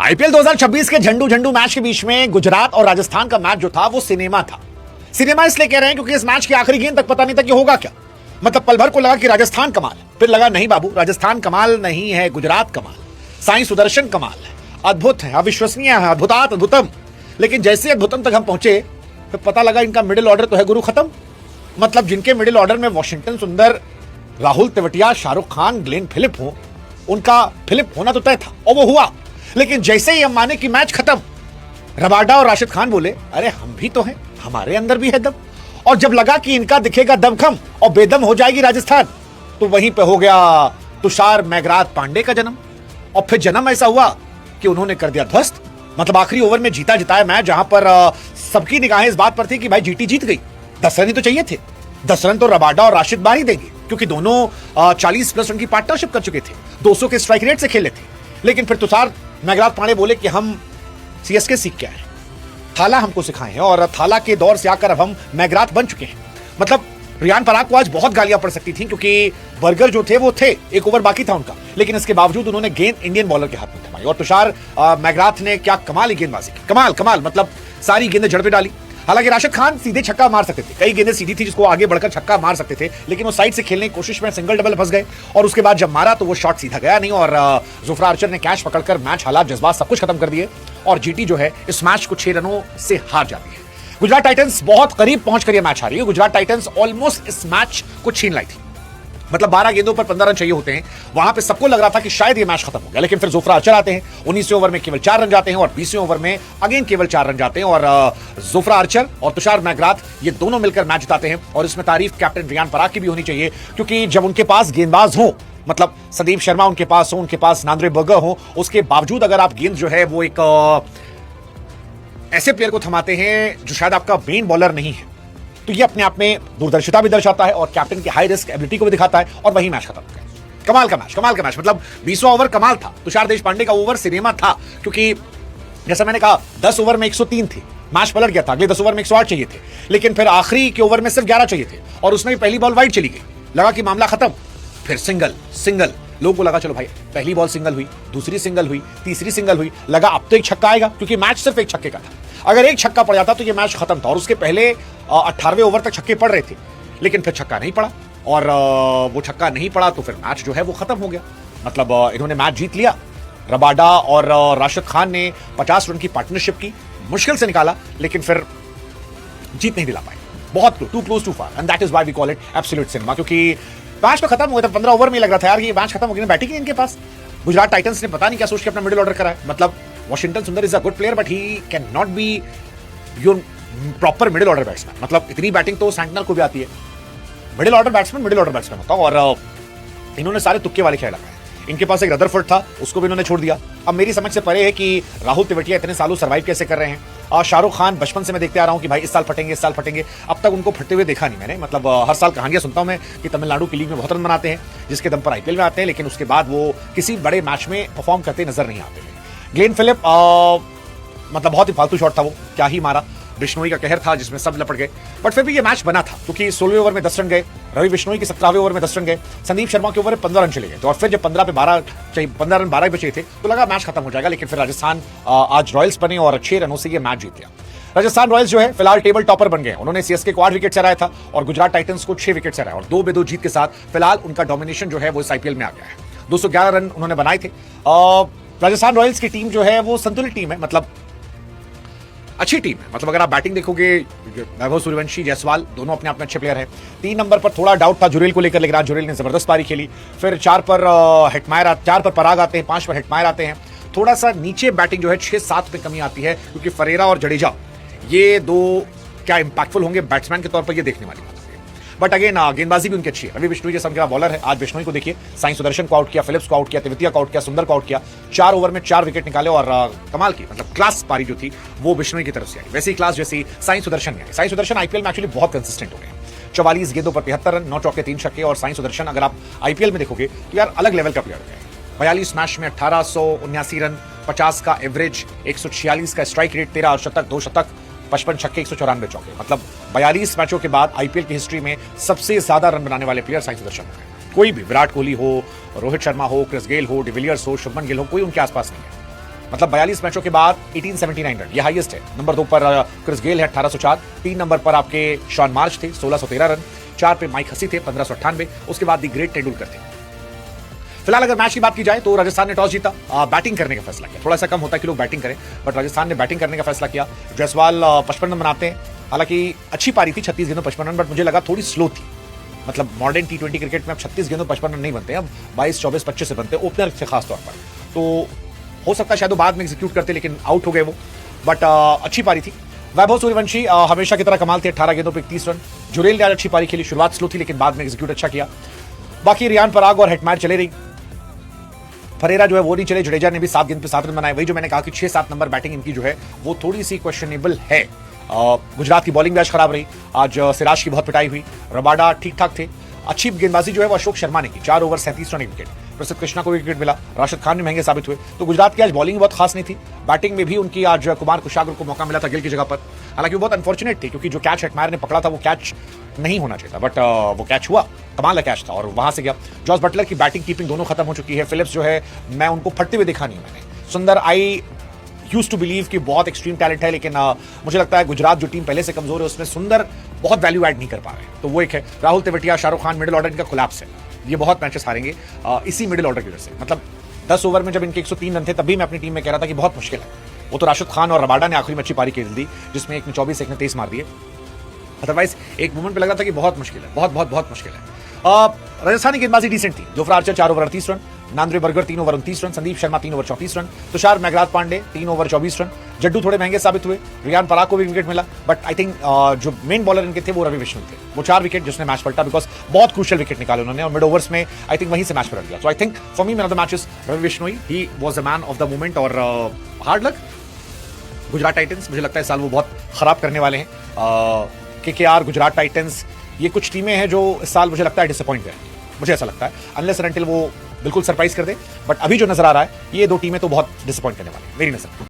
IPL 2026 के झंडू झंडू match के बीच में गुजरात और राजस्थान का मैच जो था वो सिनेमा था। सिनेमा इसलिए कह रहे हैं क्योंकि इस मैच की आखिरी गेंद तक पता नहीं था कि होगा क्या। मतलब पल भर को लगा कि राजस्थान कमाल, फिर लगा नहीं बाबू, राजस्थान कमाल नहीं है, गुजरात कमाल। साई सुदर्शन कमाल है, अद्भुत है, अविश्वसनीय है, अद्भुतात अद्भुतम। लेकिन जैसे अद्भुतम तक हम पहुंचे फिर पता लगा इनका मिडिल ऑर्डर तो है गुरु खत्म। मतलब जिनके मिडिल ऑर्डर में वॉशिंगटन सुंदर, राहुल तेवतिया, शाहरुख खान, ग्लेन फिलिप हो, उनका फिलिप होना तो तय था और वो हुआ। लेकिन जैसे ही हम माने कि मैच खत्म, रबाडा और राशिद खान बोले अरे हम भी तो हैं, हमारे अंदर भी है दम। और जब लगा कि इनका दिखेगा दमखम और बेदम हो जाएगी राजस्थान, तो वहीं पे हो गया तुषार मैगराथ पांडे का जन्म। और फिर जन्म ऐसा हुआ कि उन्होंने कर दिया ध्वस्त। मतलब आखिरी ओवर में जीता जिताया मैच, जहां पर सबकी निगाहें इस बात पर थी कि भाई जीटी जीत गई, 10 रन ही तो चाहिए थे। 10 रन तो रबाडा और राशिद बार ही देंगे क्योंकि दोनों 40+ रन की पार्टनरशिप कर चुके थे, 200 के स्ट्राइक रेट से खेले थे। लेकिन फिर तुषार मैगराथ पांडे बोले कि हम सीएसके सीख के आए, थाला हमको सिखाए हैं और थाला के दौर से आकर अब हम मैगराथ बन चुके हैं। मतलब रियान पराग को आज बहुत गालियां पड़ सकती थी क्योंकि बर्गर जो थे वो थे, 1 ओवर बाकी था उनका, लेकिन इसके बावजूद उन्होंने गेंद इंडियन बॉलर के हाथ में थमाई। और तुषार मैगराथ ने क्या कमाल ही गेंदबाजी की, कमाल कमाल। मतलब सारी गेंदें जड़ पे डाली। हालांकि राशिद खान सीधे छक्का मार सकते थे, कई गेंदें सीधी थी जिसको आगे बढ़कर छक्का मार सकते थे, लेकिन वो साइड से खेलने की कोशिश में सिंगल डबल फंस गए। और उसके बाद जब मारा तो वो शॉट सीधा गया नहीं और जुफ्रा आर्चर ने कैच पकड़कर मैच, हालात, जज्बात सब कुछ खत्म कर दिए। और जीटी जो है इस मैच को 6 रनों से हार जाती है। गुजरात टाइटंस बहुत करीब पहुंचकर यह मैच हारी है। गुजरात टाइटंस ऑलमोस्ट इस मैच को छीन लाई थी। मतलब 12 गेंदों पर 15 रन चाहिए होते हैं, वहां पे सबको लग रहा था कि शायद ये मैच खत्म हो गया। लेकिन फिर जुफ्रा आर्चर आते हैं, 19वें ओवर में केवल 4 रन जाते हैं और 20वें ओवर में अगेन केवल 4 रन जाते हैं और जुफ्रा आर्चर और तुषार मैगराथ ये दोनों मिलकर मैच जिताते हैं। और इसमें तारीफ कैप्टन रियान पराग की भी होनी चाहिए क्योंकि जब उनके पास गेंदबाज हो, मतलब संदीप शर्मा उनके पास हो, उनके पास नांद्रे बर्गर हो, उसके बावजूद अगर आप गेंद जो है वो एक ऐसे प्लेयर को थमाते हैं जो शायद आपका मेन बॉलर नहीं है, तो ये अपने आप में दूरदर्शिता भी दर्शाता है और कैप्टन की हाई रिस्क एबिलिटी को भी दिखाता है। और वही मैच खत्म हो गया। कमाल का मैच, कमाल का मैच। मतलब 20वां ओवर कमाल था, तुषार देशपांडे का ओवर सिनेमा था क्योंकि जैसा मैंने कहा 10 ओवर में 103 थे, मैच पलट गया था। अगले 10 ओवर में 108 चाहिए थे, लेकिन फिर आखिरी के ओवर में सिर्फ 11 चाहिए थे और उसमें भी पहली बॉल वाइड चली गई। लगा कि मामला खत्म, फिर सिंगल सिंगल, लोगों को लगा चलो भाई पहली बॉल सिंगल हुई, दूसरी सिंगल हुई, तीसरी सिंगल हुई, लगा अब तो एक छक्का आएगा क्योंकि मैच सिर्फ एक छक्के का था। अगर एक छक्का पड़ जाता तो ये मैच खत्म था। और उसके पहले 18वें ओवर तक छक्के पड़ रहे थे, लेकिन फिर छक्का नहीं पड़ा और वो छक्का नहीं पड़ा तो फिर मैच जो है वो खत्म हो गया। मतलब इन्होंने मैच जीत लिया। रबाडा और राशिद खान ने 50 रन की पार्टनरशिप की, मुश्किल से निकाला, लेकिन फिर जीत नहीं दिला पाए। बहुत too close too far and that is why we call it absolute cinema. क्योंकि मैच तो खत्म हो गया था, 15 ओवर में लग रहा था यार ये मैच खत्म हो गया, बैटिंग इनके पास। गुजरात टाइटंस ने पता नहीं क्या सोच के अपना मिडिल ऑर्डर करा है। मतलब वॉशिंगटन सुंदर is a good player but he can not be your proper middle order batsman. मतलब इतनी बैटिंग तो सैंटनर को भी आती है। मिडिल ऑर्डर बैट्समैन होता है और इन्होंने सारे तुक्के वाले खेल लगाए। इनके पास एक रदरफोर्ड था, उसको भी इन्होंने छोड़ दिया। अब मेरी समझ से परे है कि राहुल तेवतिया इतने सालों सर्वाइव कैसे कर रहे हैं। और शाहरुख खान बचपन से मैं देखते आ रहा हूं कि भाई इस साल फटेंगे, इस साल फटेंगे। अब तक उनको फटते हुए देखा नहीं मैंने। मतलब हर साल कहानियां सुनता हूं मैं कि तमिलनाडु की लीग में बहुत रन बनाते हैं जिसके दम पर आईपीएल में आते हैं, लेकिन उसके बाद वो किसी बड़े मैच में परफॉर्म करते नजर नहीं आते। ग्लेन फिलिप मतलब बहुत ही फालतू शॉट था वो, क्या ही मारा। बिश्नोई का कहर था जिसमें सब लपट गए, बट फिर भी ये मैच बना था क्योंकि 16वें ओवर में 10 रन गए, रवि बिश्नोई के 17वें ओवर में 10 रन गए, संदीप शर्मा के ओवर में 15 रन चले गए। तो और फिर जब 15 रन 12 बचे थे तो लगा मैच खत्म हो जाएगा। लेकिन फिर राजस्थान आज रॉयल्स बने और 6 रनों से ये मैच जीत गया। राजस्थान रॉयल्स जो है फिलहाल टेबल टॉपर बन गए। उन्होंने सीएसके को 8 विकेट से हराया था और गुजरात टाइटंस को 6 विकेट से हराया और 2-2 जीत के साथ फिलहाल उनका डोमिनेशन जो है वो इस आईपीएल में आ गया है। 211 रन उन्होंने बनाए थे। राजस्थान रॉयल्स की टीम जो है वो संतुलित टीम है, मतलब अच्छी टीम है। मतलब अगर आप बैटिंग देखोगे, वैभव सूर्यवंशी, जायसवाल दोनों अपने आप में अच्छे प्लेयर हैं। 3 नंबर पर थोड़ा डाउट था जुरेल को लेकर, लेकिन आज जुरेल ने जबरदस्त पारी खेली। फिर 4 पर पराग आते हैं, 5 पर हेटमायर आते हैं। थोड़ा सा नीचे बैटिंग जो है 6-7 पे कमी आती है क्योंकि फरेरा और जडेजा ये दो क्या इंपैक्टफुल होंगे बैट्समैन के तौर पर, ये देखने वाली बात है। बट अगेन गेंदबाजी भी उनकी अच्छी है। रवि बिश्नोई जैसा उनका बॉलर है। आज बिश्नोई को देखिए, साई सुदर्शन को आउट किया, फिलिप्स को आउट किया, तेवतिया को आउट किया, सुंदर को आउट किया। 4 ओवर में 4 विकेट निकाले और कमाल की, मतलब क्लास पारी जो थी वो बिश्नोई की तरफ से आई। वैसी क्लास जैसी साई सुदर्शन ने आई। साई सुदर्शन आईपीएल में एक्चुअली बहुत कंसिस्टेंट हो गए। 44 गेंदों पर 73 रन, 9 चौके 3 छक्के। और साई सुदर्शन अगर आप आईपीएल में देखोगे तो यार अलग लेवल का प्लेयर हो गया। 42 मैच में 1879 रन, 50 का एवरेज, 146 का स्ट्राइक रेट, 13 शतक, 2 शतक, 55 छक्के, 194 चौके। मतलब 42 मैचों के बाद आईपीएल की हिस्ट्री में सबसे ज्यादा रन बनाने वाले प्लेयर साई सुदर्शन है। कोई भी, विराट कोहली हो, रोहित शर्मा हो, क्रिस गेल हो, डिविलियर्स हो, शुभमन गिल हो, कोई उनके आसपास नहीं है। मतलब 42 मैचों के बाद 1879 रन, ये हाईएस्ट है। नंबर 2 पर क्रिस गेल है 1804, 3 नंबर पर आपके शॉन मार्च थे 1613 रन, 4 पे माइक हसी थे 1598, उसके बाद दी ग्रेट तेंदुलकर थे। फिलहाल अगर मैच की बात की जाए तो राजस्थान ने टॉस जीता, बैटिंग करने का फैसला किया। थोड़ा सा कम होता है कि लोग बैटिंग करें, बट राजस्थान ने बैटिंग करने का फैसला किया। जायसवाल 55 रन बनाते हैं, हालांकि अच्छी पारी थी 36 गेंदों 55 रन, बट मुझे लगा थोड़ी स्लो थी। मतलब मॉडर्न T20 क्रिकेट में अब 36 गेंदों 55 रन नहीं बनते, अब 22, 24, 25 से बनते हैं, ओपनर से खास तौर पर। तो हो सकता है शायद वो बाद में एग्जीक्यूट करते, लेकिन आउट हो गए वो, बट अच्छी पारी थी। वैभव सूर्यवंशी हमेशा की तरह कमाल थे, 18 गेंदों पर 31 रन। जुरेल ने आज अच्छी पारी खेली, शुरुआत स्लो थी लेकिन बाद में एग्जीक्यूट अच्छा किया। बाकी रियान पराग और हेटमायर चले रही, फरेरा जो है वो नहीं चले। जडेजा ने भी 7 गेंद पे 7 रन बनाए। वही जो मैंने कहा कि 6-7 नंबर बैटिंग इनकी जो है वो थोड़ी सी क्वेश्चनेबल है। गुजरात की बॉलिंग भी आज खराब रही, आज सिराज की बहुत पिटाई हुई, रबाडा ठीक ठाक थे। अच्छी गेंदबाजी जो है वो अशोक शर्मा ने की, 4 ओवर 37 रन, 1 विकेट। प्रसिद्ध कृष्णा को विकेट मिला, राशिद खान भी महंगे साबित हुए। तो गुजरात की आज बॉलिंग बहुत खास नहीं थी, बैटिंग में भी उनकी आज कुमार कुशाग्र को मौका मिला था गिल की जगह पर। हालांकि वो बहुत अनफॉर्चुनेट थी क्योंकि जो कैच हेटमायर ने पकड़ा था वो कैच नहीं होना चाहिए था, बट वो कैच हुआ, कमाल का कैच था और वहां से गया। जॉस बटलर की बैटिंग कीपिंग दोनों खत्म हो चुकी है। फिलिप्स जो है मैं उनको फटते हुए देखा नहीं मैंने। सुंदर आई यूज्ड टू बिलीव कि बहुत एक्सट्रीम टैलेंट है, लेकिन मुझे लगता है गुजरात जो टीम पहले से कमजोर है उसमें सुंदर बहुत वैल्यू ऐड नहीं कर पा रहे, तो वो एक है। राहुल तेवतिया, शाहरुख खान, मिडिल ऑर्डर इनका कोलैप्स है, ये बहुत मैचेस हारेंगे इसी मिडिल ऑर्डर की वजह से। मतलब 10 ओवर में जब इनके 103 रन थे तभी मैं अपनी टीम में कह रहा था कि बहुत मुश्किल है। वो तो राशिद खान और रबाडा ने आखिरी में अच्छी पारी खेल दी, जिसमें एक ने 24, एक ने 23 मार दिए। अदरवाइज एक मोमेंट पे लग रहा था कि बहुत मुश्किल है, बहुत मुश्किल है। राजस्थानी गेंदबाजी डिसेंट थी। Jofra Archer 4 over 38 run, Nandre Burger 3 over 29 run, Sandeep Sharma 3 over 34 run, Tushar Megharaj Pandey 3 over 24 run. Jaddu थोड़े महंगे साबित हुए, रियान पराग को भी विकेट मिला, बट आई थिंक जो मेन बॉलर इनके थे वो रवि विष्णु थे। वो 4 विकेट जिसने मैच पलटा, बिकॉज बहुत क्रूशियल विकेट निकाले उन्होंने और मिड ओवर्स में आई थिंक वहीं से मैच पलट गया। So I think for me man of the matches Ravi Vishnu he was the man of the moment. और हार्ड लक गुजरात टाइटंस, मुझे लगता है इस साल वो बहुत खराब करने वाले हैं। KKR, गुजरात टाइटंस, ये कुछ टीमें हैं जो इस साल मुझे लगता है डिसअपॉइंट करेंगी, मुझे ऐसा लगता है, अनलेस एंड अनटिल वो बिल्कुल सरप्राइज कर दे। बट अभी जो नजर आ रहा है ये 2 टीमें तो बहुत डिसअपॉइंट करने वाली है मेरी नजर।